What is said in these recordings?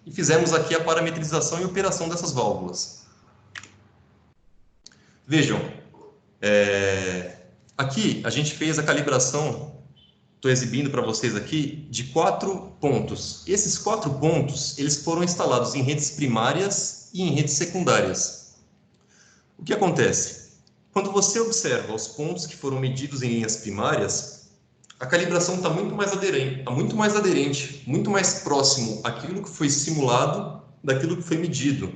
e fizemos aqui a parametrização e operação dessas válvulas. Vejam, aqui a gente fez a calibração, estou exibindo para vocês aqui, de 4 pontos. Esses 4 pontos, eles foram instalados em redes primárias e em redes secundárias. O que acontece? Quando você observa os pontos que foram medidos em linhas primárias, a calibração está muito mais aderente, muito mais próximo àquilo que foi simulado daquilo que foi medido.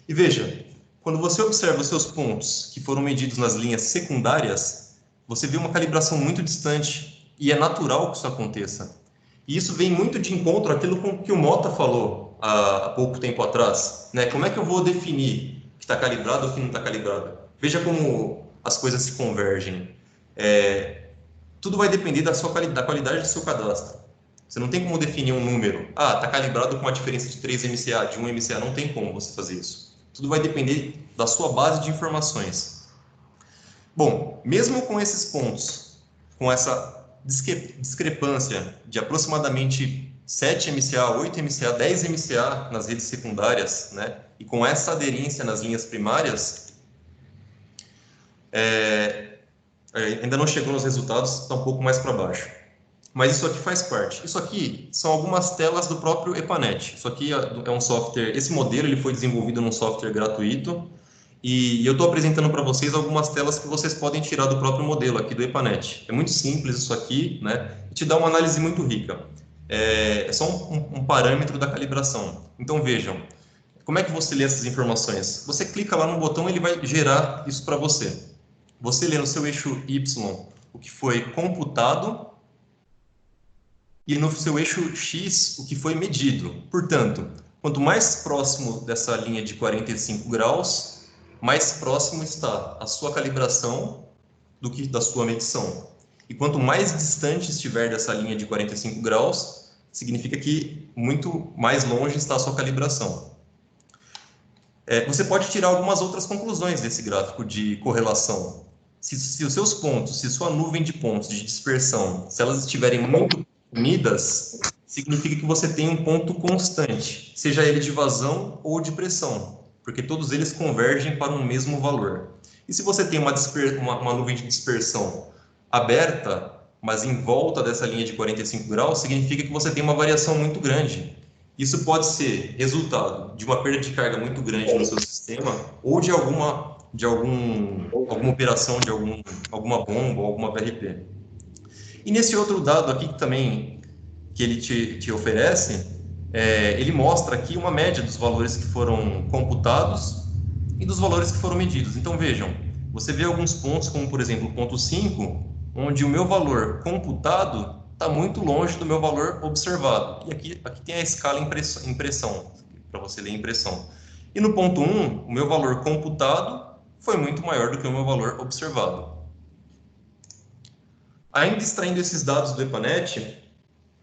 E veja, quando você observa os seus pontos que foram medidos nas linhas secundárias, você vê uma calibração muito distante, e é natural que isso aconteça. E isso vem muito de encontro àquilo que o Mota falou há pouco tempo atrás, né? Como é que eu vou definir que está calibrado ou que não está calibrado? Veja como as coisas se convergem. Tudo vai depender da qualidade do seu cadastro. Você não tem como definir um número. Ah, está calibrado com uma diferença de 3 MCA, de 1 MCA. Não tem como você fazer isso. Tudo vai depender da sua base de informações. Bom, mesmo com esses pontos, com essa discrepância de aproximadamente 7 MCA, 8 MCA, 10 MCA nas redes secundárias, né? E com essa aderência nas linhas primárias, ainda não chegou nos resultados, está um pouco mais para baixo. Mas isso aqui faz parte. Isso aqui são algumas telas do próprio EPANET. Isso aqui é um software, esse modelo ele foi desenvolvido num software gratuito, e eu estou apresentando para vocês algumas telas que vocês podem tirar do próprio modelo aqui do EPANET. É muito simples isso aqui, né? E te dá uma análise muito rica. É só um parâmetro da calibração. Então vejam, como é que você lê essas informações? Você clica lá no botão, ele vai gerar isso para você. Você lê no seu eixo Y o que foi computado e no seu eixo X o que foi medido. Portanto, quanto mais próximo dessa linha de 45 graus, mais próximo está a sua calibração do que da sua medição. E quanto mais distante estiver dessa linha de 45 graus, significa que muito mais longe está a sua calibração. Você pode tirar algumas outras conclusões desse gráfico de correlação. Se os seus pontos, se sua nuvem de pontos de dispersão, se elas estiverem muito unidas, significa que você tem um ponto constante, seja ele de vazão ou de pressão, porque todos eles convergem para um mesmo valor. E se você tem uma nuvem de dispersão aberta, mas em volta dessa linha de 45 graus, significa que você tem uma variação muito grande. Isso pode ser resultado de uma perda de carga muito grande no seu sistema ou de alguma operação de alguma bomba ou alguma VRP. E nesse outro dado aqui que ele te oferece, ele mostra aqui uma média dos valores que foram computados e dos valores que foram medidos. Então vejam, você vê alguns pontos, como por exemplo o ponto 5, onde o meu valor computado está muito longe do meu valor observado. E aqui tem a escala impressão, para você ler a impressão. E no ponto 1, o meu valor computado foi muito maior do que o meu valor observado. Ainda extraindo esses dados do EPANET,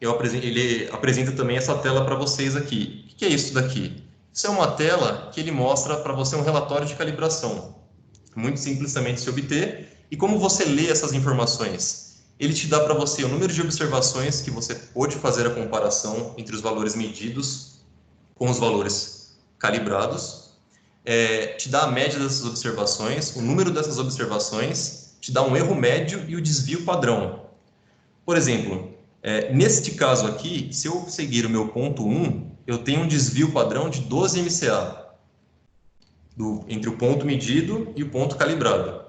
ele apresenta também essa tela para vocês aqui. O que é isso daqui? Isso é uma tela que ele mostra para você um relatório de calibração. Muito simples também de se obter. E como você lê essas informações? Ele te dá para você o número de observações que você pôde fazer a comparação entre os valores medidos com os valores calibrados. Te dá a média dessas observações, o número dessas observações, te dá um erro médio e o desvio padrão. Por exemplo, neste caso aqui, se eu seguir o meu ponto 1, eu tenho um desvio padrão de 12 MCA entre o ponto medido e o ponto calibrado.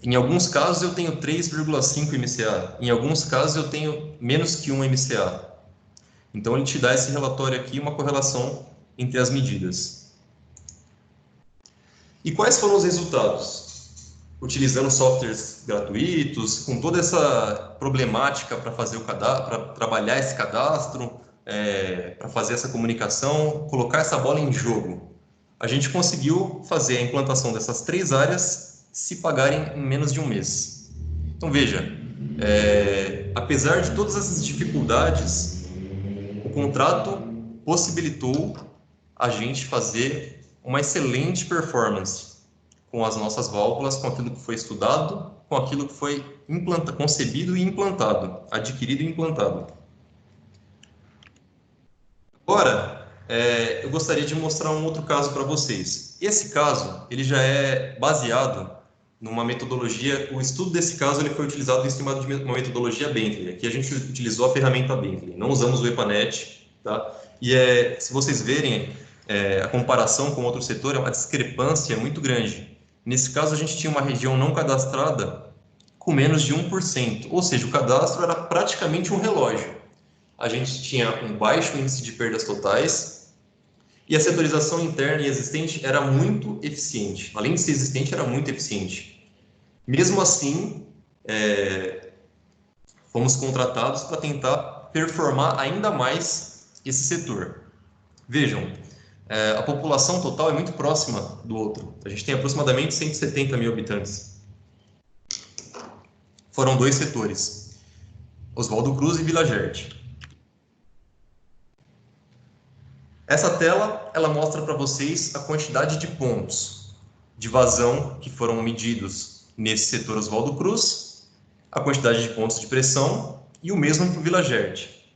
Em alguns casos eu tenho 3,5 MCA, em alguns casos eu tenho menos que 1 MCA. Então ele te dá esse relatório aqui, uma correlação entre as medidas. E quais foram os resultados? Utilizando softwares gratuitos, com toda essa problemática para fazer para trabalhar esse cadastro, para fazer essa comunicação, colocar essa bola em jogo. A gente conseguiu fazer a implantação dessas 3 áreas se pagarem em menos de um mês. Então veja, apesar de todas essas dificuldades, o contrato possibilitou a gente fazer uma excelente performance com as nossas válvulas, com aquilo que foi estudado, com aquilo que foi concebido e implantado, adquirido e implantado. Agora, eu gostaria de mostrar um outro caso para vocês. Esse caso, ele já é baseado numa metodologia, o estudo desse caso ele foi utilizado em cima de uma metodologia Bentley. Aqui a gente utilizou a ferramenta Bentley, não usamos o EPANET, tá? E se vocês verem a comparação com outro setor, é uma discrepância muito grande. Nesse caso, a gente tinha uma região não cadastrada com menos de 1%, ou seja, o cadastro era praticamente um relógio. A gente tinha um baixo índice de perdas totais e a setorização interna e existente era muito eficiente. Além de ser existente, era muito eficiente. Mesmo assim, fomos contratados para tentar performar ainda mais esse setor. Vejam, a população total é muito próxima do outro. A gente tem aproximadamente 170 mil habitantes. Foram 2 setores, Oswaldo Cruz e Vila Gerte. Essa tela, ela mostra para vocês a quantidade de pontos de vazão que foram medidos nesse setor Oswaldo Cruz, a quantidade de pontos de pressão e o mesmo para o Vila Gerte.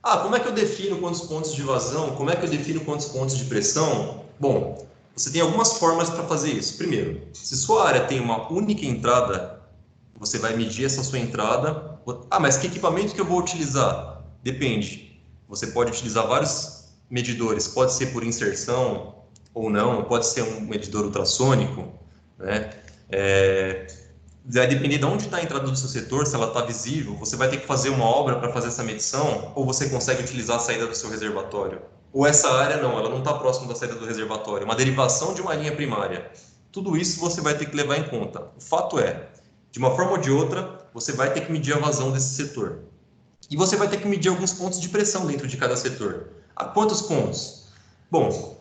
Como é que eu defino quantos pontos de vazão? Como é que eu defino quantos pontos de pressão? Bom, você tem algumas formas para fazer isso. Primeiro, se sua área tem uma única entrada, você vai medir essa sua entrada. Mas que equipamento que eu vou utilizar? Depende. Você pode utilizar vários medidores, pode ser por inserção ou não, pode ser um medidor ultrassônico, né? Vai depender de onde está a entrada do seu setor, se ela está visível, você vai ter que fazer uma obra para fazer essa medição, ou você consegue utilizar a saída do seu reservatório. Ou essa área não, ela não está próxima da saída do reservatório, uma derivação de uma linha primária. Tudo isso você vai ter que levar em conta. O fato é, de uma forma ou de outra, você vai ter que medir a vazão desse setor. E você vai ter que medir alguns pontos de pressão dentro de cada setor. A quantos pontos? Bom,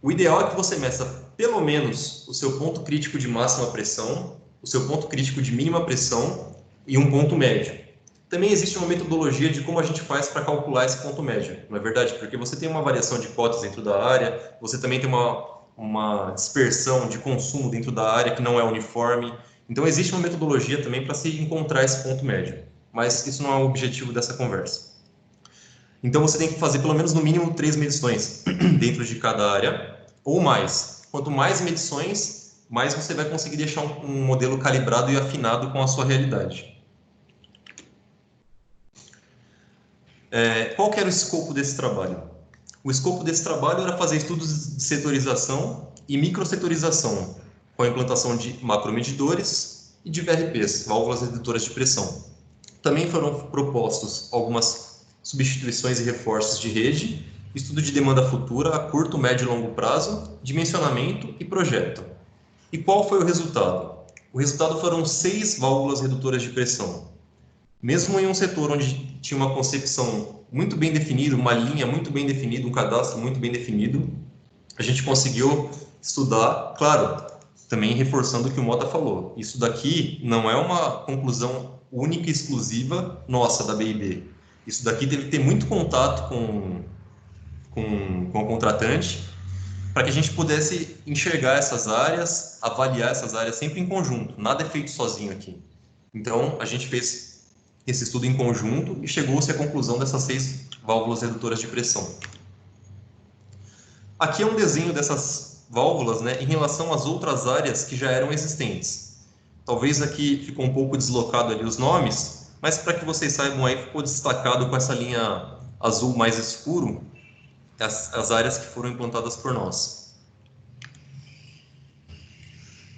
o ideal é que você meça pelo menos o seu ponto crítico de máxima pressão, o seu ponto crítico de mínima pressão e um ponto médio. Também existe uma metodologia de como a gente faz para calcular esse ponto médio, não é verdade? Porque você tem uma variação de cotas dentro da área, você também tem uma dispersão de consumo dentro da área que não é uniforme. Então, existe uma metodologia também para se encontrar esse ponto médio, mas isso não é o objetivo dessa conversa. Então, você tem que fazer pelo menos no mínimo 3 medições dentro de cada área, ou mais. Quanto mais medições, mais você vai conseguir deixar um modelo calibrado e afinado com a sua realidade. Qual que era o escopo desse trabalho? O escopo desse trabalho era fazer estudos de setorização e microsetorização, com a implantação de macromedidores e de VRPs, válvulas redutoras de pressão. Também foram propostos algumas substituições e reforços de rede, estudo de demanda futura a curto, médio e longo prazo, dimensionamento e projeto. E qual foi o resultado? O resultado foram 6 válvulas redutoras de pressão. Mesmo em um setor onde tinha uma concepção muito bem definida, uma linha muito bem definida, um cadastro muito bem definido, a gente conseguiu estudar, claro, também reforçando o que o Mota falou. Isso daqui não é uma conclusão única e exclusiva nossa, da B&B. Isso daqui teve que ter muito contato com o contratante para que a gente pudesse enxergar essas áreas, avaliar essas áreas sempre em conjunto. Nada é feito sozinho aqui. Então, a gente fez esse estudo em conjunto e chegou-se à conclusão dessas 6 válvulas redutoras de pressão. Aqui é um desenho dessas válvulas, né, em relação às outras áreas que já eram existentes. Talvez aqui ficou um pouco deslocado ali os nomes, mas para que vocês saibam aí, ficou destacado com essa linha azul mais escuro, as áreas que foram implantadas por nós.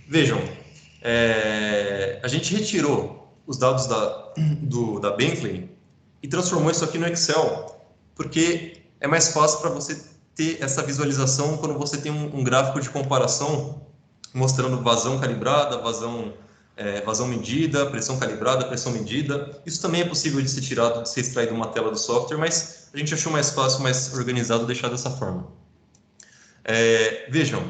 Vejam, a gente retirou os dados da Bentley e transformou isso aqui no Excel, porque é mais fácil para você ter essa visualização quando você tem um gráfico de comparação mostrando vazão calibrada, vazão medida, pressão calibrada, pressão medida. Isso também é possível de ser tirado, de ser extraído de uma tela do software, mas a gente achou mais fácil, mais organizado deixar dessa forma. Vejam,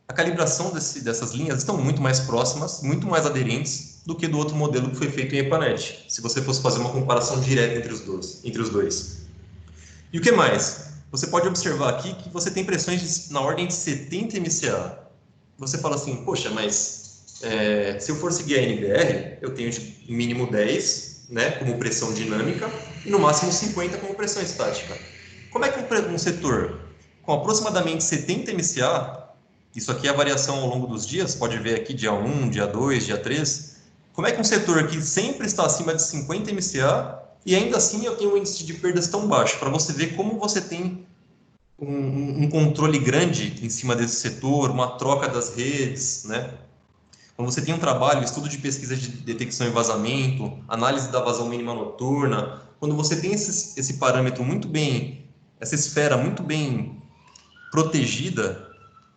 a calibração dessas linhas estão muito mais próximas, muito mais aderentes do que do outro modelo que foi feito em EPANET, se você fosse fazer uma comparação direta entre os dois. E o que mais? Você pode observar aqui que você tem pressões na ordem de 70 MCA. Você fala assim, poxa, mas se eu for seguir a NBR, eu tenho de mínimo 10, né, como pressão dinâmica, e no máximo 50 como pressão estática. Como é que um setor com aproximadamente 70 MCA, isso aqui é a variação ao longo dos dias, pode ver aqui dia 1, dia 2, dia 3, como é que um setor que sempre está acima de 50 MCA e ainda assim eu tenho um índice de perdas tão baixo, para você ver como você tem um controle grande em cima desse setor, uma troca das redes, né? Quando você tem um trabalho, estudo de pesquisa de detecção e vazamento, análise da vazão mínima noturna, quando você tem esse parâmetro muito bem, essa esfera muito bem protegida,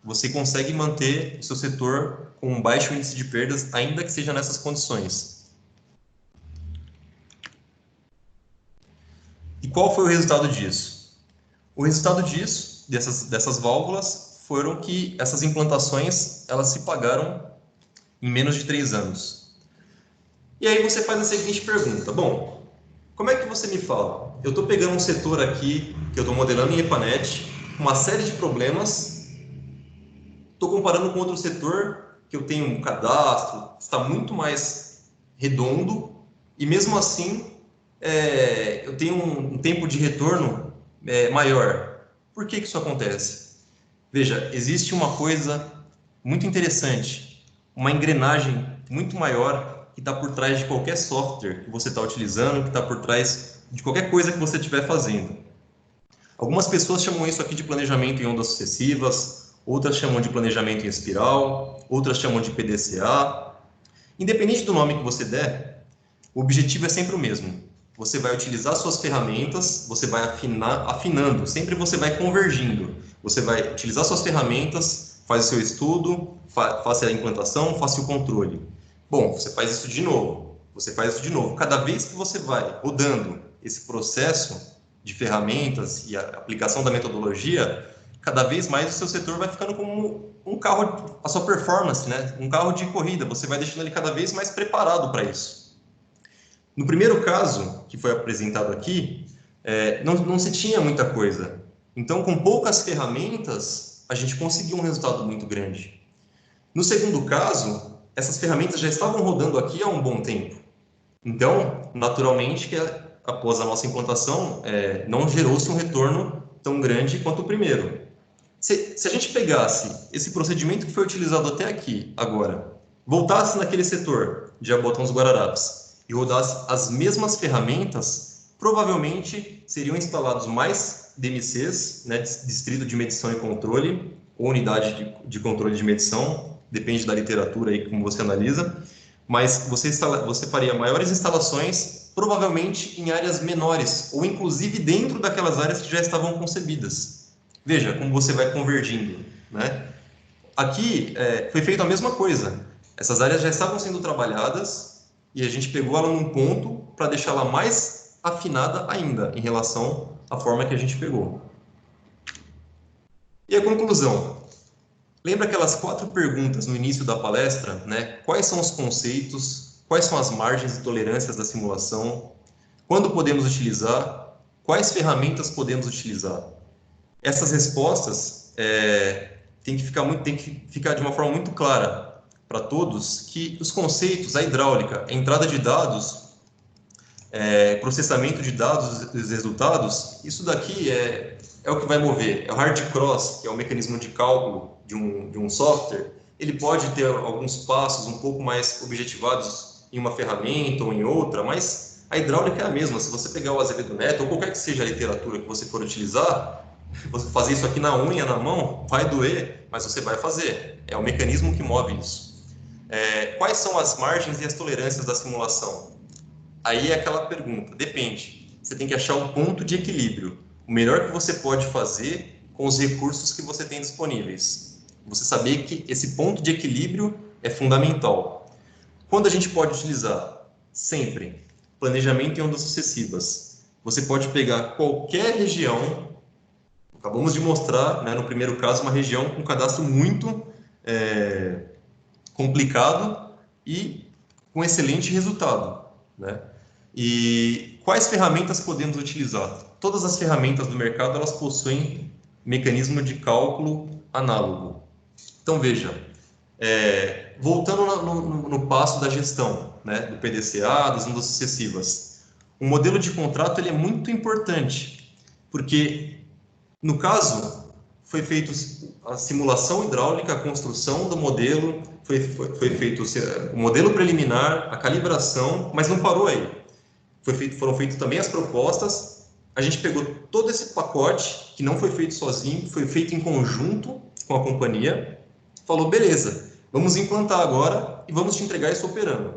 você consegue manter o seu setor com um baixo índice de perdas, ainda que seja nessas condições. E qual foi o resultado disso? O resultado disso, dessas válvulas, foram que essas implantações elas se pagaram em menos de 3 anos. E aí você faz a seguinte pergunta: bom, como é que você me fala? Eu estou pegando um setor aqui que eu estou modelando em Epanet, uma série de problemas, estou comparando com outro setor que eu tenho um cadastro, está muito mais redondo e mesmo assim eu tenho um tempo de retorno maior. Por que isso acontece? Veja, existe uma coisa muito interessante, uma engrenagem muito maior que está por trás de qualquer software que você está utilizando, que está por trás de qualquer coisa que você estiver fazendo. Algumas pessoas chamam isso aqui de planejamento em ondas sucessivas, outras chamam de planejamento em espiral, outras chamam de PDCA. Independente do nome que você der, o objetivo é sempre o mesmo. Você vai utilizar suas ferramentas, você vai afinando, sempre você vai convergindo. Você vai utilizar suas ferramentas, faz o seu estudo, faça a implantação, faça o controle. Bom, você faz isso de novo, você faz isso de novo. Cada vez que você vai rodando esse processo de ferramentas e a aplicação da metodologia, cada vez mais o seu setor vai ficando como um carro, a sua performance, né? Um carro de corrida, você vai deixando ele cada vez mais preparado para isso. No primeiro caso, que foi apresentado aqui, não se tinha muita coisa. Então, com poucas ferramentas, a gente conseguiu um resultado muito grande. No segundo caso, essas ferramentas já estavam rodando aqui há um bom tempo. Então, naturalmente, que após a nossa implantação, não gerou-se um retorno tão grande quanto o primeiro. Se a gente pegasse esse procedimento que foi utilizado até aqui, agora, voltasse naquele setor de Jabotão dos Guararapes e rodasse as mesmas ferramentas, provavelmente seriam instalados mais DMCs, né, Distrito de Medição e Controle, ou Unidade de Controle de Medição, depende da literatura aí como você analisa, mas você faria maiores instalações, provavelmente em áreas menores, ou inclusive dentro daquelas áreas que já estavam concebidas. Veja como você vai convergindo, né? Aqui foi feita a mesma coisa. Essas áreas já estavam sendo trabalhadas e a gente pegou ela num ponto para deixá-la mais afinada ainda em relação à forma que a gente pegou. E a conclusão? Lembra aquelas 4 perguntas no início da palestra, né? Quais são os conceitos? Quais são as margens e tolerâncias da simulação? Quando podemos utilizar? Quais ferramentas podemos utilizar? Essas respostas tem que ficar de uma forma muito clara para todos que os conceitos, a hidráulica, a entrada de dados, processamento de dados, os resultados, isso daqui é o que vai mover. É o hard cross, que é o mecanismo de cálculo de um software. Ele pode ter alguns passos um pouco mais objetivados em uma ferramenta ou em outra, mas a hidráulica é a mesma. Se você pegar o Azevedo Neto, ou qualquer que seja a literatura que você for utilizar, você fazer isso aqui na unha, na mão, vai doer, mas você vai fazer. É o mecanismo que move isso. Quais são as margens e as tolerâncias da simulação? Aí é aquela pergunta, depende. Você tem que achar um ponto de equilíbrio. O melhor que você pode fazer com os recursos que você tem disponíveis. Você saber que esse ponto de equilíbrio é fundamental. Quando a gente pode utilizar? Sempre. Planejamento em ondas sucessivas. Você pode pegar qualquer região. Acabamos de mostrar, né, no primeiro caso, uma região com cadastro muito complicado e com excelente resultado, né? E quais ferramentas podemos utilizar? Todas as ferramentas do mercado, elas possuem mecanismo de cálculo análogo. Então, veja, voltando no passo da gestão, né, do PDCA, das ondas sucessivas, o modelo de contrato ele é muito importante. Porque, no caso, foi feita a simulação hidráulica, a construção do modelo, foi feito o modelo preliminar, a calibração, mas não parou aí. Foram feitas também as propostas, a gente pegou todo esse pacote, que não foi feito sozinho, foi feito em conjunto com a companhia, falou, beleza, vamos implantar agora e vamos te entregar isso operando.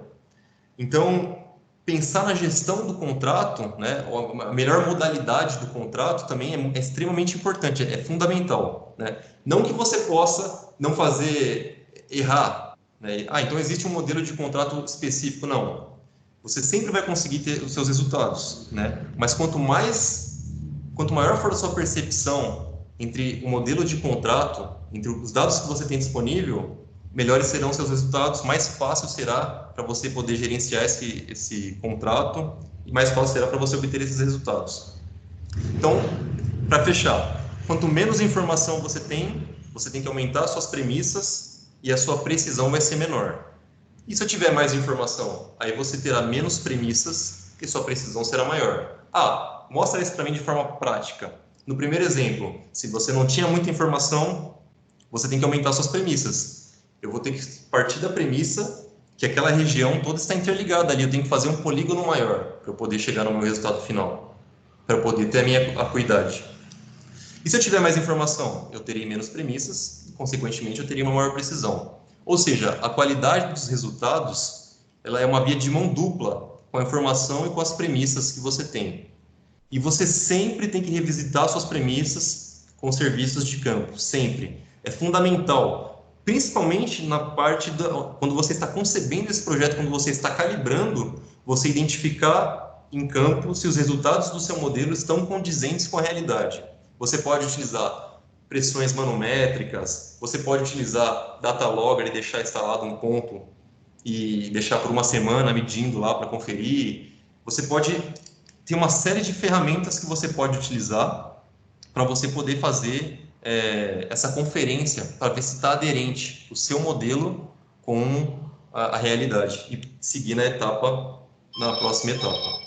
Então, pensar na gestão do contrato, né, a melhor modalidade do contrato também é extremamente importante, é fundamental, né? Não que você possa não fazer errar, né? Então existe um modelo de contrato específico, não. Você sempre vai conseguir ter os seus resultados, né? Mas quanto maior for a sua percepção entre o modelo de contrato, entre os dados que você tem disponível, melhores serão seus resultados, mais fácil será para você poder gerenciar esse contrato e mais fácil será para você obter esses resultados. Então, para fechar, quanto menos informação você tem que aumentar suas premissas e a sua precisão vai ser menor. E se eu tiver mais informação, aí você terá menos premissas e sua precisão será maior. Mostra isso para mim de forma prática. No primeiro exemplo, se você não tinha muita informação, você tem que aumentar suas premissas. Eu vou ter que partir da premissa que aquela região toda está interligada ali. Eu tenho que fazer um polígono maior para eu poder chegar no meu resultado final, para eu poder ter a minha acuidade. E se eu tiver mais informação, eu terei menos premissas e, consequentemente, eu teria uma maior precisão. Ou seja, a qualidade dos resultados, ela é uma via de mão dupla com a informação e com as premissas que você tem. E você sempre tem que revisitar suas premissas com os serviços de campo, sempre. É fundamental, principalmente na parte quando você está concebendo esse projeto, quando você está calibrando, você identificar em campo se os resultados do seu modelo estão condizentes com a realidade. Você pode utilizar pressões manométricas, você pode utilizar data logger e deixar instalado um ponto e deixar por uma semana medindo lá para conferir. Você pode ter uma série de ferramentas que você pode utilizar para você poder fazer essa conferência, para ver se está aderente o seu modelo com a realidade e seguir na próxima etapa.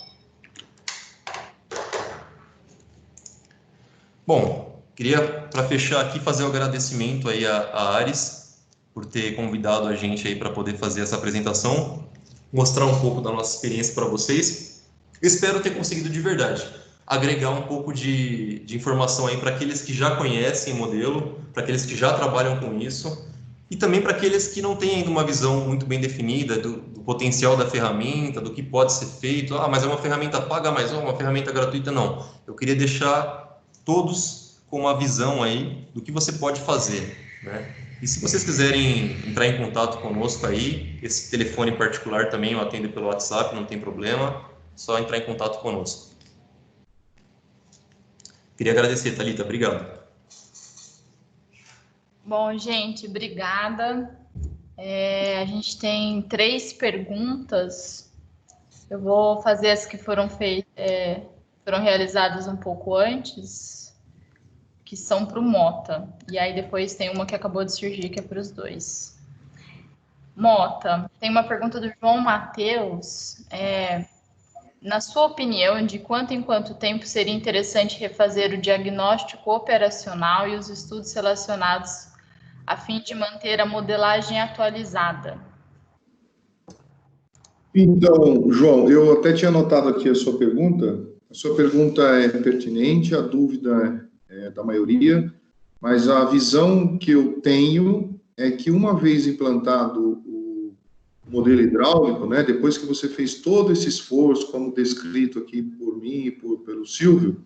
Bom, queria, para fechar aqui, fazer um agradecimento aí a Ares por ter convidado a gente aí para poder fazer essa apresentação, mostrar um pouco da nossa experiência para vocês. Espero ter conseguido de verdade agregar um pouco de informação aí para aqueles que já conhecem o modelo, para aqueles que já trabalham com isso, e também para aqueles que não têm ainda uma visão muito bem definida do potencial da ferramenta, do que pode ser feito. Mas é uma ferramenta paga, mas uma ferramenta gratuita, não. Eu queria deixar todos com uma visão aí do que você pode fazer, né? E se vocês quiserem entrar em contato conosco aí, esse telefone particular também eu atendo pelo WhatsApp, não tem problema, só entrar em contato conosco. Queria agradecer, Thalita, obrigado. Bom, gente, obrigada. A gente tem 3 perguntas. Eu vou fazer as que foram realizadas um pouco antes, que são para o Mota. E aí depois tem uma que acabou de surgir, que é para os dois. Mota, tem uma pergunta do João Matheus. Na sua opinião, de quanto em quanto tempo seria interessante refazer o diagnóstico operacional e os estudos relacionados a fim de manter a modelagem atualizada? Então, João, eu até tinha anotado aqui a sua pergunta. A sua pergunta é pertinente, a dúvida é da maioria, mas a visão que eu tenho é que uma vez implantado o modelo hidráulico, né, depois que você fez todo esse esforço, como descrito aqui por mim e pelo Silvio,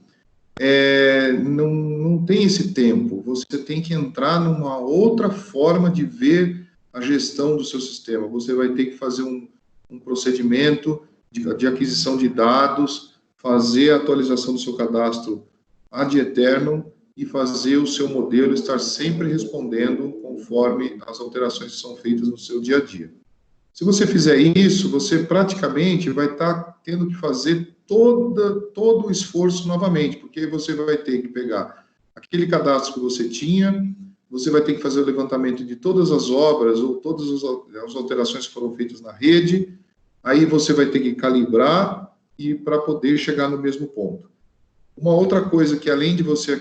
não tem esse tempo. Você tem que entrar numa outra forma de ver a gestão do seu sistema. Você vai ter que fazer um procedimento de aquisição de dados, fazer a atualização do seu cadastro ad eternum e fazer o seu modelo estar sempre respondendo conforme as alterações que são feitas no seu dia a dia. Se você fizer isso, você praticamente vai estar tendo que fazer todo o esforço novamente, porque você vai ter que pegar aquele cadastro que você tinha, você vai ter que fazer o levantamento de todas as obras ou todas as alterações que foram feitas na rede, aí você vai ter que calibrar e para poder chegar no mesmo ponto. Uma outra coisa que, além de você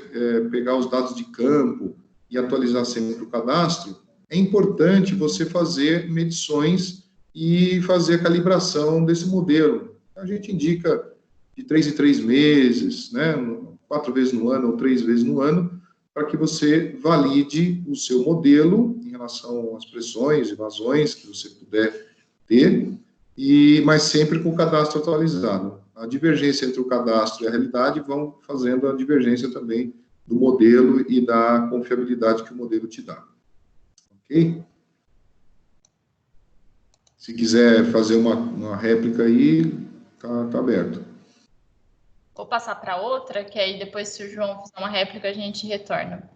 pegar os dados de campo e atualizar sempre o cadastro, é importante você fazer medições e fazer a calibração desse modelo. A gente indica de 3 em 3 meses, né, 4 vezes no ano ou 3 vezes no ano, para que você valide o seu modelo em relação às pressões e vazões que você puder ter, mas sempre com o cadastro atualizado. A divergência entre o cadastro e a realidade vão fazendo a divergência também do modelo e da confiabilidade que o modelo te dá. Ok? Se quiser fazer uma réplica aí, tá aberto. Vou passar para outra, que aí depois, se o João fizer uma réplica, a gente retorna.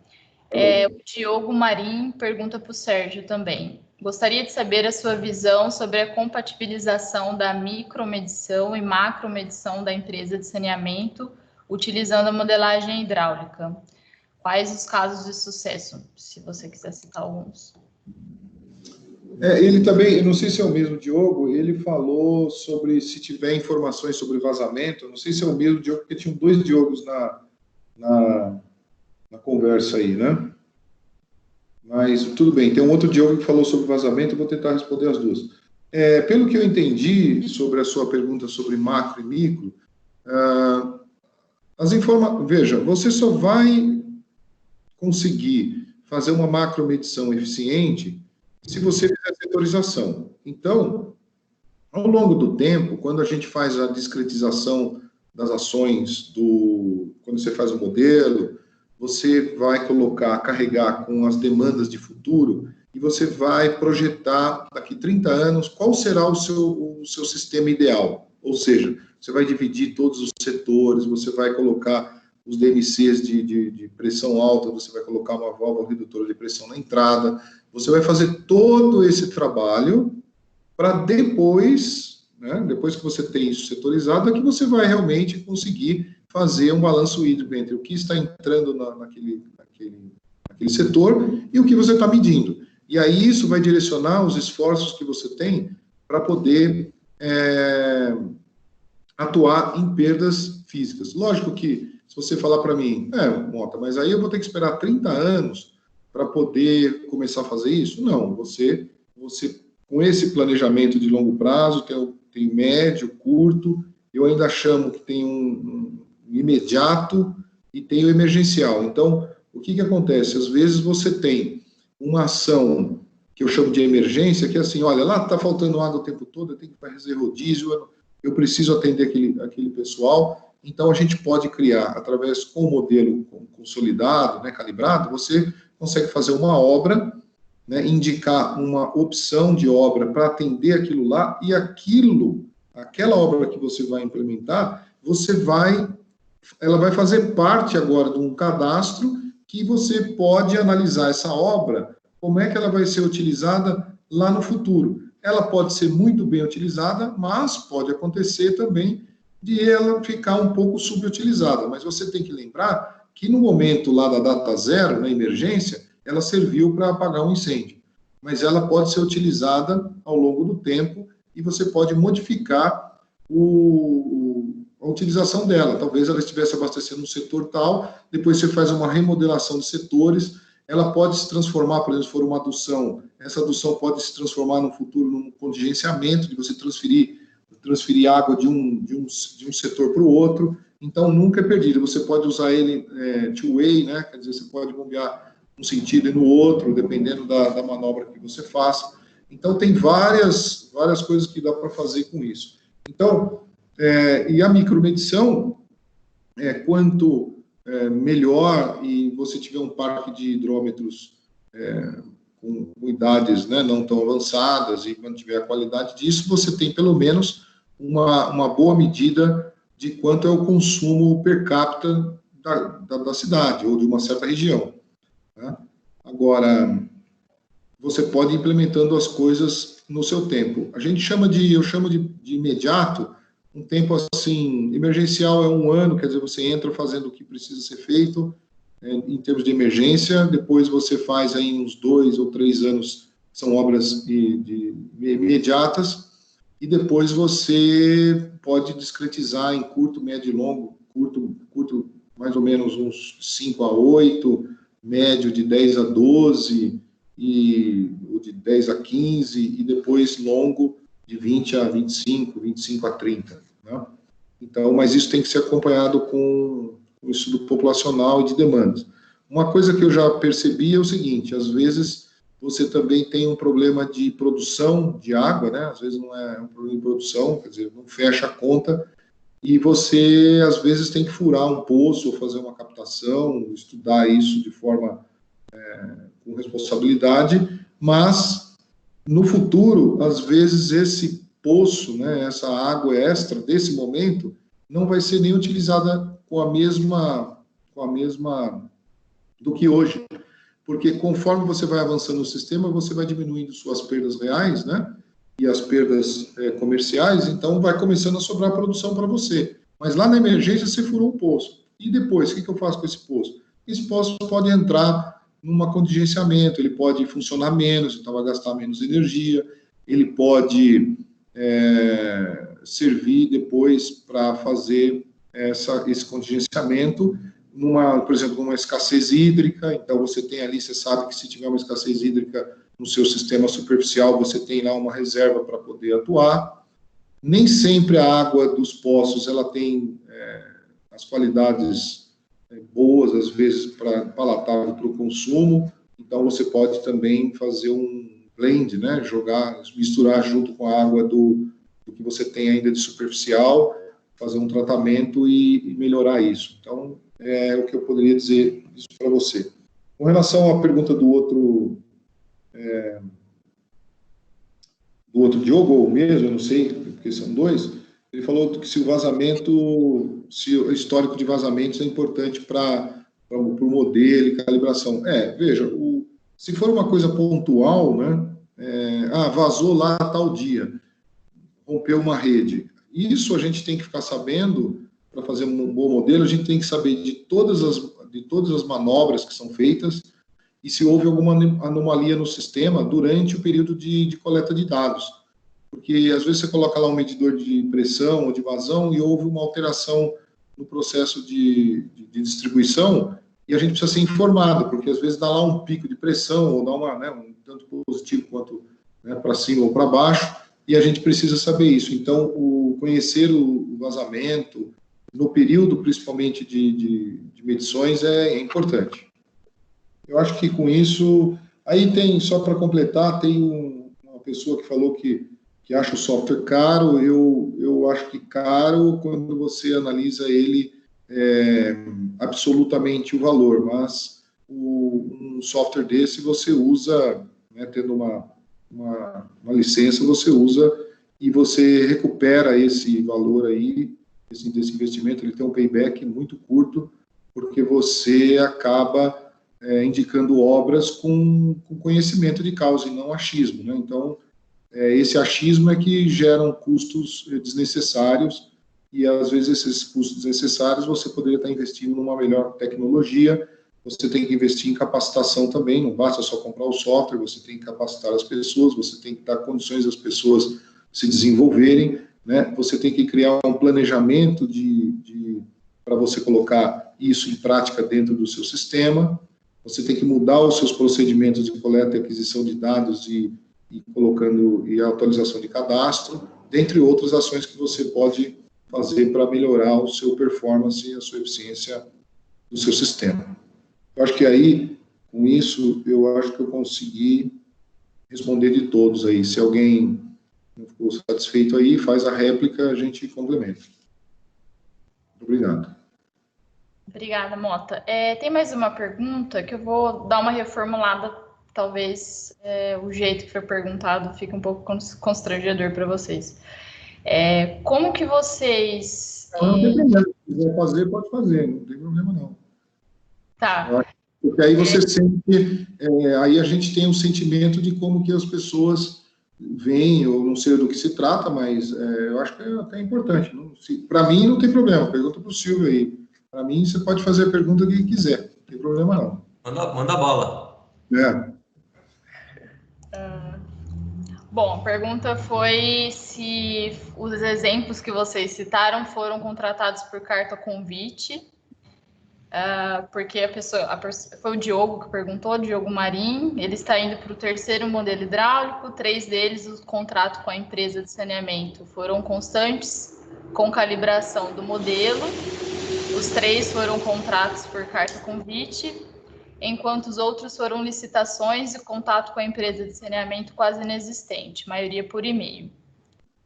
O Diogo Marim pergunta para o Sérgio também. Gostaria de saber a sua visão sobre a compatibilização da micromedição e macromedição da empresa de saneamento utilizando a modelagem hidráulica. Quais os casos de sucesso, se você quiser citar alguns? Ele também, eu não sei se é o mesmo Diogo, ele falou sobre se tiver informações sobre vazamento, eu não sei se é o mesmo Diogo, porque tinham 2 Diogos na conversa aí, né? Mas tudo bem, tem um outro Diogo que falou sobre vazamento, eu vou tentar responder as duas. Pelo que eu entendi sobre a sua pergunta sobre macro e micro, veja, você só vai conseguir fazer uma macromedição eficiente se você fizer setorização. Então, ao longo do tempo, quando a gente faz a discretização das ações, quando você faz o modelo, você vai carregar com as demandas de futuro e você vai projetar daqui 30 anos qual será o seu sistema ideal. Ou seja, você vai dividir todos os setores, você vai colocar os DMCs de pressão alta, você vai colocar uma válvula redutora de pressão na entrada, você vai fazer todo esse trabalho para depois, né, depois que você tem isso setorizado, é que você vai realmente conseguir fazer um balanço hídrico entre o que está entrando naquele setor e o que você está medindo. E aí isso vai direcionar os esforços que você tem para poder atuar em perdas físicas. Lógico que, se você falar para mim, Mota, mas aí eu vou ter que esperar 30 anos para poder começar a fazer isso? Não, você com esse planejamento de longo prazo, tem médio, curto, eu ainda chamo que tem um imediato e tem o emergencial. Então, o que acontece? Às vezes você tem uma ação que eu chamo de emergência, que é assim, olha, lá está faltando água o tempo todo, eu tenho que fazer rodízio, eu preciso atender aquele pessoal. Então, a gente pode criar, através com o modelo consolidado, né, calibrado, você consegue fazer uma obra, né, indicar uma opção de obra para atender aquilo lá, e aquela obra que você vai implementar, ela vai fazer parte agora de um cadastro que você pode analisar essa obra, como é que ela vai ser utilizada lá no futuro. Ela pode ser muito bem utilizada, mas pode acontecer também de ela ficar um pouco subutilizada. Mas você tem que lembrar que no momento lá da data zero, na emergência, ela serviu para apagar um incêndio. Mas ela pode ser utilizada ao longo do tempo e você pode modificar a utilização dela. Talvez ela estivesse abastecendo um setor tal, depois você faz uma remodelação de setores, ela pode se transformar, por exemplo, se for uma adução, essa adução pode se transformar no futuro num contingenciamento, de você transferir água de um setor para o outro. Então, nunca é perdido. Você pode usar ele two-way, né? Quer dizer, você pode bombear um sentido e no outro, dependendo da manobra que você faça. Então, tem várias coisas que dá para fazer com isso. Então, e a micromedição, quanto melhor e você tiver um parque de hidrômetros com idades, né, não tão avançadas e mantiver a qualidade disso, você tem pelo menos uma boa medida de quanto é o consumo per capita da cidade ou de uma certa região, né? Agora, você pode ir implementando as coisas no seu tempo. Eu chamo de imediato, um tempo assim, emergencial é 1 ano, quer dizer, você entra fazendo o que precisa ser feito em termos de emergência, depois você faz aí uns 2 ou 3 anos, são obras imediatas, e depois você pode discretizar em curto, médio e longo, curto mais ou menos uns 5 a 8, médio de 10 a 12, o de 10 a 15, e depois longo de 20 a 25, 25 a 30. Né? Então, mas isso tem que ser acompanhado com o estudo populacional e de demandas. Uma coisa que eu já percebi é o seguinte: às vezes você também tem um problema de produção de água, né? Às vezes não é um problema de produção, quer dizer, não fecha a conta, e você, às vezes, tem que furar um poço ou fazer uma captação, estudar isso de forma com responsabilidade, mas, no futuro, às vezes, esse poço, né, essa água extra desse momento, não vai ser nem utilizada com a mesma do que hoje, porque conforme você vai avançando no sistema, você vai diminuindo suas perdas reais, né, e as perdas comerciais, então vai começando a sobrar produção para você. Mas lá na emergência você furou um poço. E depois, o que eu faço com esse poço? Esse poço pode entrar numa contingenciamento, ele pode funcionar menos, então vai gastar menos energia, ele pode servir depois para fazer esse contingenciamento, por exemplo, numa escassez hídrica. Então você tem ali, você sabe que se tiver uma escassez hídrica no seu sistema superficial, você tem lá uma reserva para poder atuar. Nem sempre a água dos poços ela tem as qualidades boas, às vezes, palatável para o consumo. Então você pode também fazer um blend, né? Misturar junto com a água do que você tem ainda de superficial, fazer um tratamento e melhorar isso. Então, é o que eu poderia dizer isso para você. Com relação à pergunta do outro Diogo, ou mesmo, eu não sei, porque são dois, ele falou que se o histórico de vazamentos é importante para o modelo e calibração. Veja, se for uma coisa pontual, né, vazou lá tal dia, rompeu uma rede, isso a gente tem que ficar sabendo. Para fazer um bom modelo, a gente tem que saber de todas as manobras que são feitas e se houve alguma anomalia no sistema durante o período de coleta de dados. Porque, às vezes, você coloca lá um medidor de pressão ou de vazão e houve uma alteração no processo de distribuição e a gente precisa ser informado, porque, às vezes, dá lá um pico de pressão ou dá um tanto positivo quanto para cima ou para baixo, e a gente precisa saber isso. Então, conhecer o vazamento no período, principalmente, de medições, é importante. Eu acho que com isso... Aí tem, só para completar, tem uma pessoa que falou que acha o software caro. Eu acho que caro quando você analisa ele absolutamente o valor, mas um software desse você usa, né, tendo uma licença, você usa e você recupera esse valor aí, desse investimento. Ele tem um payback muito curto, porque você acaba indicando obras com conhecimento de causa e não achismo, né? Então, esse achismo é que geram custos desnecessários, e às vezes esses custos desnecessários você poderia estar investindo numa melhor tecnologia. Você tem que investir em capacitação também, não basta só comprar o software, você tem que capacitar as pessoas, você tem que dar condições às pessoas se desenvolverem, né? Você tem que criar um planejamento para você colocar isso em prática dentro do seu sistema. Você tem que mudar os seus procedimentos de coleta e aquisição de dados e a atualização de cadastro, dentre outras ações que você pode fazer para melhorar o seu performance e a sua eficiência do seu sistema. Eu acho que aí, com isso, eu acho que eu consegui responder de todos aí. Se alguém não ficou satisfeito aí, faz a réplica, a gente complementa. Obrigado. Obrigada, Mota. Tem mais uma pergunta que eu vou dar uma reformulada, talvez o jeito que foi perguntado fique um pouco constrangedor para vocês. Como que vocês... Não tem problema, se quiser fazer, pode fazer, não tem problema não. Tá. Porque aí você sente, aí a gente tem um sentimento de como que as pessoas veem, eu não sei do que se trata, mas eu acho que é até importante. Para mim não tem problema, pergunta para o Silvio aí. Para mim você pode fazer a pergunta que quiser, não tem problema não. Manda bala. Bom, a pergunta foi se os exemplos que vocês citaram foram contratados por carta convite, porque foi o Diogo que perguntou, Diogo Marim, ele está indo para o 3º modelo hidráulico, 3 deles, o contrato com a empresa de saneamento foram constantes, com calibração do modelo, os 3 foram contratos por carta convite, enquanto os outros foram licitações e contato com a empresa de saneamento quase inexistente, maioria por e-mail.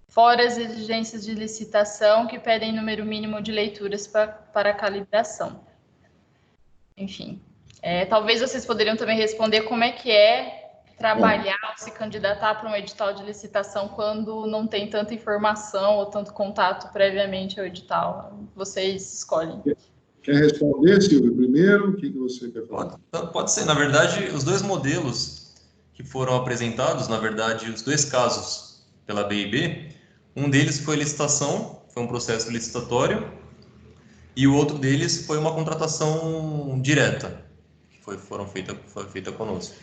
Fora as exigências de licitação que pedem número mínimo de leituras para a calibração. Enfim, talvez vocês poderiam também responder como é que é trabalhar ou se candidatar para um edital de licitação quando não tem tanta informação ou tanto contato previamente ao edital. Vocês escolhem. Quer responder, Silvio, primeiro? O que você quer falar? Pode ser. Na verdade, os 2 modelos que foram apresentados, na verdade, os 2 casos pela BIB, um deles foi licitação, foi um processo licitatório, e o outro deles foi uma contratação direta, que foi feita conosco.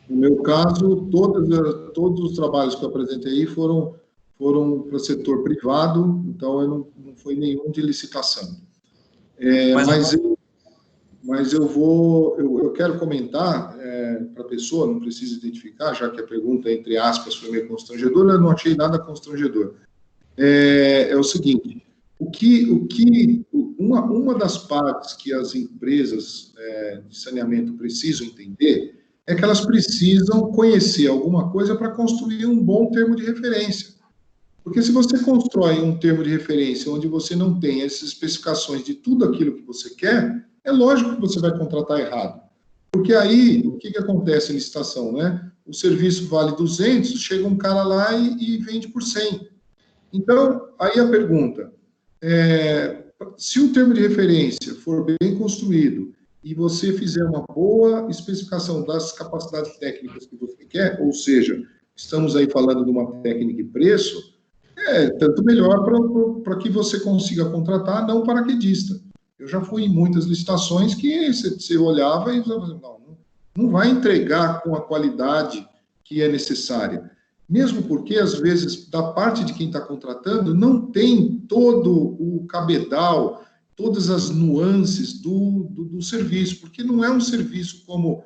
No meu caso, todos os trabalhos que eu apresentei aí foram para o setor privado, então não foi nenhum de licitação. Mas eu quero comentar para a pessoa, não precisa identificar, já que a pergunta, entre aspas, foi meio constrangedora, eu não achei nada constrangedor. É o seguinte, uma das partes que as empresas de saneamento precisam entender é que elas precisam conhecer alguma coisa para construir um bom termo de referência. Porque se você constrói um termo de referência onde você não tem essas especificações de tudo aquilo que você quer, é lógico que você vai contratar errado. Porque aí, o que acontece em licitação, né? O serviço vale 200, chega um cara lá e vende por 100. Então, aí a pergunta, se o termo de referência for bem construído e você fizer uma boa especificação das capacidades técnicas que você quer, ou seja, estamos aí falando de uma técnica e preço, tanto melhor para que você consiga contratar não paraquedista. Eu já fui em muitas licitações que você olhava e falava, não vai entregar com a qualidade que é necessária. Mesmo porque, às vezes, da parte de quem está contratando, não tem todo o cabedal, todas as nuances do serviço, porque não é um serviço como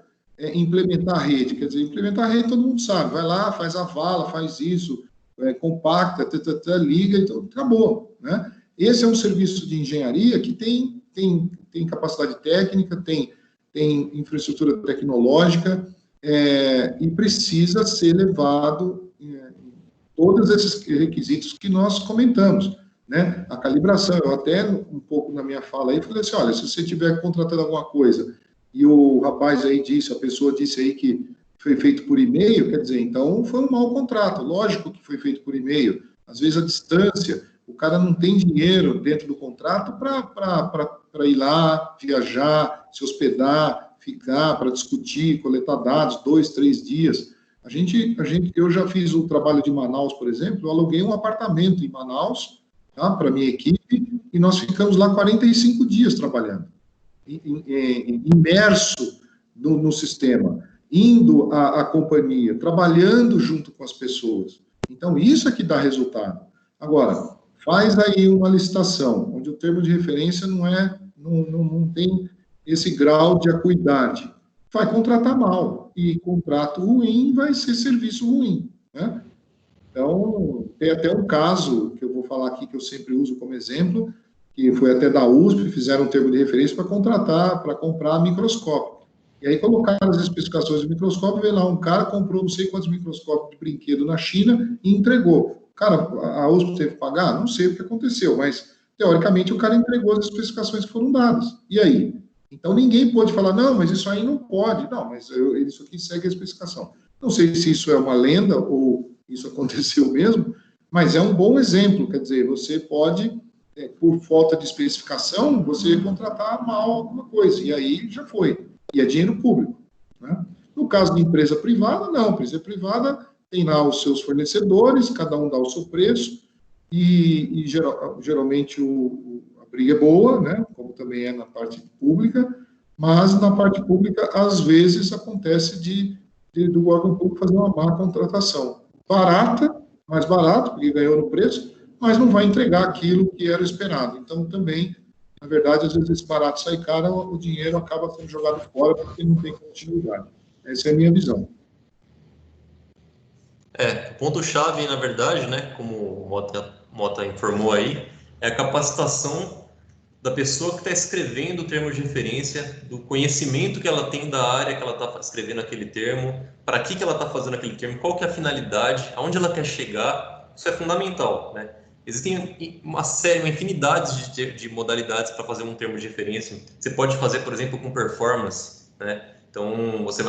implementar a rede. Quer dizer, implementar a rede todo mundo sabe, vai lá, faz a vala, faz isso, compacta, liga, então acabou, né? Esse é um serviço de engenharia que tem capacidade técnica, tem infraestrutura tecnológica e precisa ser levado todos esses requisitos que nós comentamos, né? A calibração, eu até um pouco na minha fala aí falei assim, olha, se você estiver contratando alguma coisa e o rapaz aí disse, a pessoa disse aí que foi feito por e-mail, quer dizer, então foi um mau contrato, lógico que foi feito por e-mail, às vezes a distância, o cara não tem dinheiro dentro do contrato para ir lá, viajar, se hospedar, ficar, para discutir, coletar dados, 2, 3 dias. Eu já fiz o trabalho de Manaus, por exemplo, eu aluguei um apartamento em Manaus, tá, para minha equipe, e nós ficamos lá 45 dias trabalhando, imerso no sistema, indo à companhia, trabalhando junto com as pessoas. Então, isso é que dá resultado. Agora, faz aí uma licitação, onde o termo de referência não tem esse grau de acuidade. Vai contratar mal, e contrato ruim vai ser serviço ruim, né? Então, tem até um caso, que eu vou falar aqui, que eu sempre uso como exemplo, que foi até da USP, fizeram um termo de referência para comprar microscópio. E aí colocaram as especificações do microscópio, veio lá um cara, comprou não sei quantos microscópios de brinquedo na China e entregou. Cara, a USP teve que pagar? Não sei o que aconteceu, mas, teoricamente, o cara entregou as especificações que foram dadas. E aí? Então, ninguém pode falar, não, mas isso aí não pode. Não, mas isso aqui segue a especificação. Não sei se isso é uma lenda ou isso aconteceu mesmo, mas é um bom exemplo. Quer dizer, você pode, por falta de especificação, você contratar mal alguma coisa. E aí já foi. E é dinheiro público, né? No caso de empresa privada, não. Empresa privada tem lá os seus fornecedores, cada um dá o seu preço, e geralmente a briga é boa, né? Como também é na parte pública, mas na parte pública, às vezes, acontece de do órgão público fazer uma má contratação. Barata, mais barato, porque ganhou no preço, mas não vai entregar aquilo que era esperado. Então, também, na verdade, às vezes esse barato sai caro, o dinheiro acaba sendo jogado fora porque não tem continuidade. Essa é a minha visão. O ponto-chave, na verdade, né, como o Mota informou aí, é a capacitação da pessoa que está escrevendo o termo de referência, do conhecimento que ela tem da área que ela está escrevendo aquele termo, para que ela está fazendo aquele termo, qual que é a finalidade, aonde ela quer chegar, isso é fundamental, né? Existem uma infinidade de modalidades para fazer um termo de referência. Você pode fazer, por exemplo, com performance, né? Então, você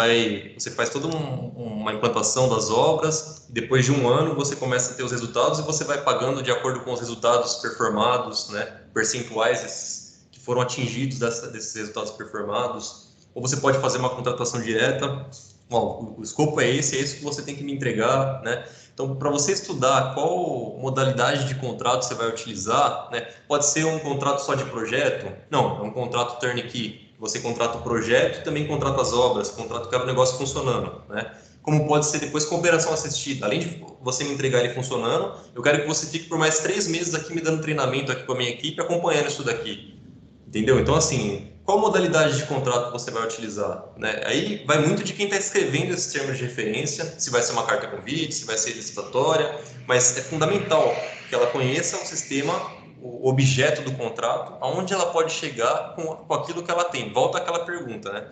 faz toda uma implantação das obras, e depois de um ano você começa a ter os resultados e você vai pagando de acordo com os resultados performados, né, percentuais que foram atingidos desses resultados performados. Ou você pode fazer uma contratação direta, o escopo é esse que você tem que me entregar, né? Então, para você estudar qual modalidade de contrato você vai utilizar, né, pode ser um contrato só de projeto? Não, é um contrato turnkey. Você contrata o projeto e também contrata as obras, contrata o negócio funcionando, né? Como pode ser depois com operação assistida. Além de você me entregar ele funcionando, eu quero que você fique por mais 3 meses aqui me dando treinamento aqui com a minha equipe, acompanhando isso daqui. Entendeu? Então, assim, qual modalidade de contrato você vai utilizar, né? Aí vai muito de quem está escrevendo esses termos de referência, se vai ser uma carta convite, se vai ser licitatória, mas é fundamental que ela conheça o sistema, o objeto do contrato, aonde ela pode chegar com aquilo que ela tem. Volta àquela pergunta, né?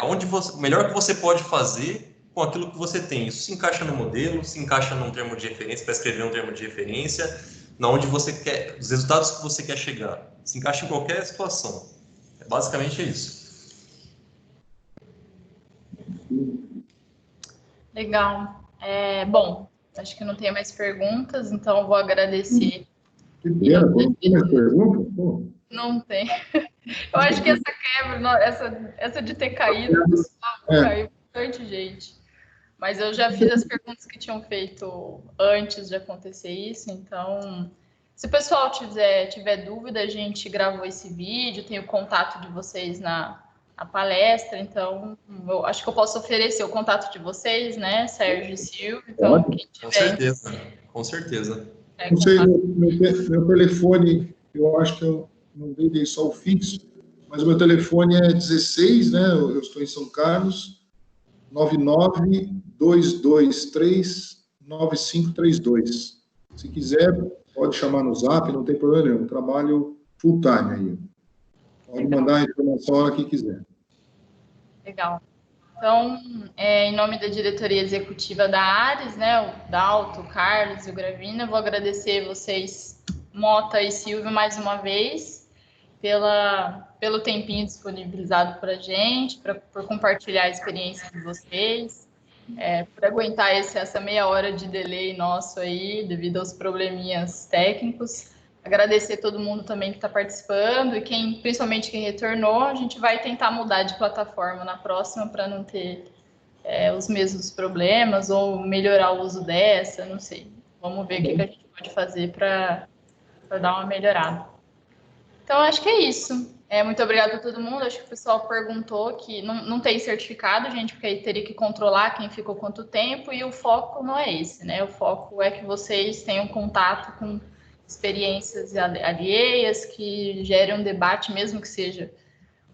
O melhor que você pode fazer com aquilo que você tem. Isso se encaixa no modelo, se encaixa num termo de referência, para escrever um termo de referência, na onde você quer, os resultados que você quer chegar. Se encaixa em qualquer situação. Basicamente é isso. Legal. Bom, acho que não tem mais perguntas, então eu vou agradecer. Que pena, não tem mais pergunta? Pô. Não tem. Eu acho que essa quebra, essa de ter caído, caiu bastante gente. Mas eu já fiz as perguntas que tinham feito antes de acontecer isso, então, se o pessoal tiver dúvida, a gente gravou esse vídeo, tem o contato de vocês na palestra, então, eu acho que eu posso oferecer o contato de vocês, né, Sérgio e Silvio, então, quem tiver... Com certeza. Não sei, meu telefone, eu acho que eu não dei só o fixo, mas o meu telefone é 16, né, eu estou em São Carlos, 99-223-9532. Se quiser, pode chamar no Zap, não tem problema nenhum. Trabalho full time aí. Pode mandar a informação a hora que quiser. Legal. Então, em nome da diretoria executiva da Ares, né, o Dalto, o Carlos e o Gravina, eu vou agradecer vocês, Mota e Silvio, mais uma vez, pelo tempinho disponibilizado para a gente, por compartilhar a experiência de vocês, por aguentar essa meia hora de delay nosso aí, devido aos probleminhas técnicos. Agradecer todo mundo também que está participando e principalmente quem retornou. A gente vai tentar mudar de plataforma na próxima para não ter os mesmos problemas ou melhorar o uso dessa, não sei. Vamos ver o que a gente pode fazer para dar uma melhorada. Então, acho que é isso. Muito obrigada a todo mundo. Acho que o pessoal perguntou que não tem certificado, gente, porque aí teria que controlar quem ficou quanto tempo, e o foco não é esse, né? O foco é que vocês tenham contato com experiências alheias, que gerem um debate, mesmo que seja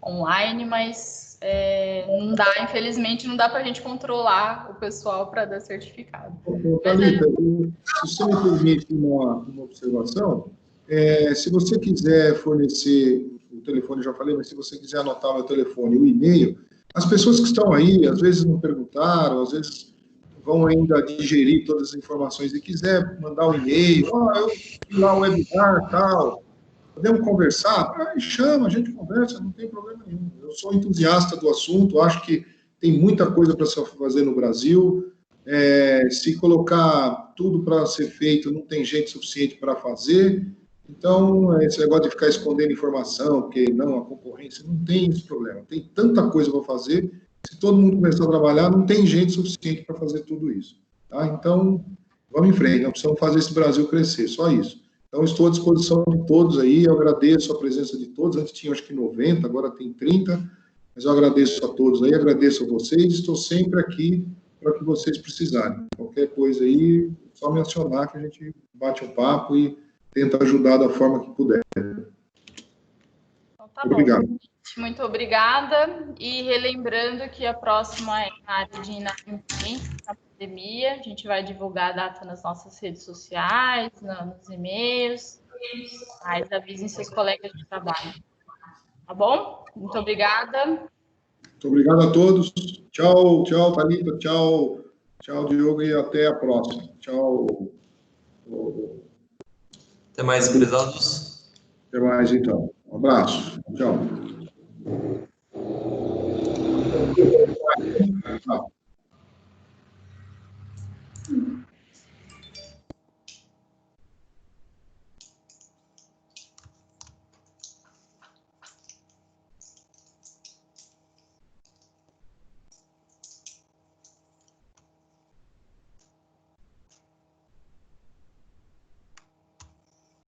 online, mas não dá, infelizmente, não dá para a gente controlar o pessoal para dar certificado. Thalita, se você me permite uma observação, se você quiser fornecer o telefone, já falei, mas se você quiser anotar o meu telefone e o e-mail, as pessoas que estão aí, às vezes não perguntaram, às vezes vão ainda digerir todas as informações e quiser mandar um e-mail, eu fui lá o webinar, tal, podemos conversar? Chama, a gente conversa, não tem problema nenhum. Eu sou entusiasta do assunto, acho que tem muita coisa para se fazer no Brasil, se colocar tudo para ser feito, não tem gente suficiente para fazer. Então, esse negócio de ficar escondendo informação, porque não, a concorrência, não tem esse problema. Tem tanta coisa para fazer, se todo mundo começar a trabalhar, não tem gente suficiente para fazer tudo isso. Tá? Então, vamos em frente, nós precisamos fazer esse Brasil crescer, só isso. Então, estou à disposição de todos aí, eu agradeço a presença de todos, antes tinha acho que 90, agora tem 30, mas eu agradeço a todos aí, agradeço a vocês, estou sempre aqui para que vocês precisarem. Qualquer coisa aí, só me acionar que a gente bate um papo e tenta ajudar da forma que puder. Então, tá Obrigado. bom. Muito obrigada. E relembrando que a próxima é na área de inadimplência na pandemia. A gente vai divulgar a data nas nossas redes sociais, nos e-mails. Mas avisem seus colegas de trabalho. Tá bom? Muito obrigada. Muito obrigado a todos. Tchau, tchau, Thalita. Tchau, tchau, Diogo, e até a próxima. Tchau. Até mais, prezados. Até mais, então. Um abraço. Tchau. Tchau.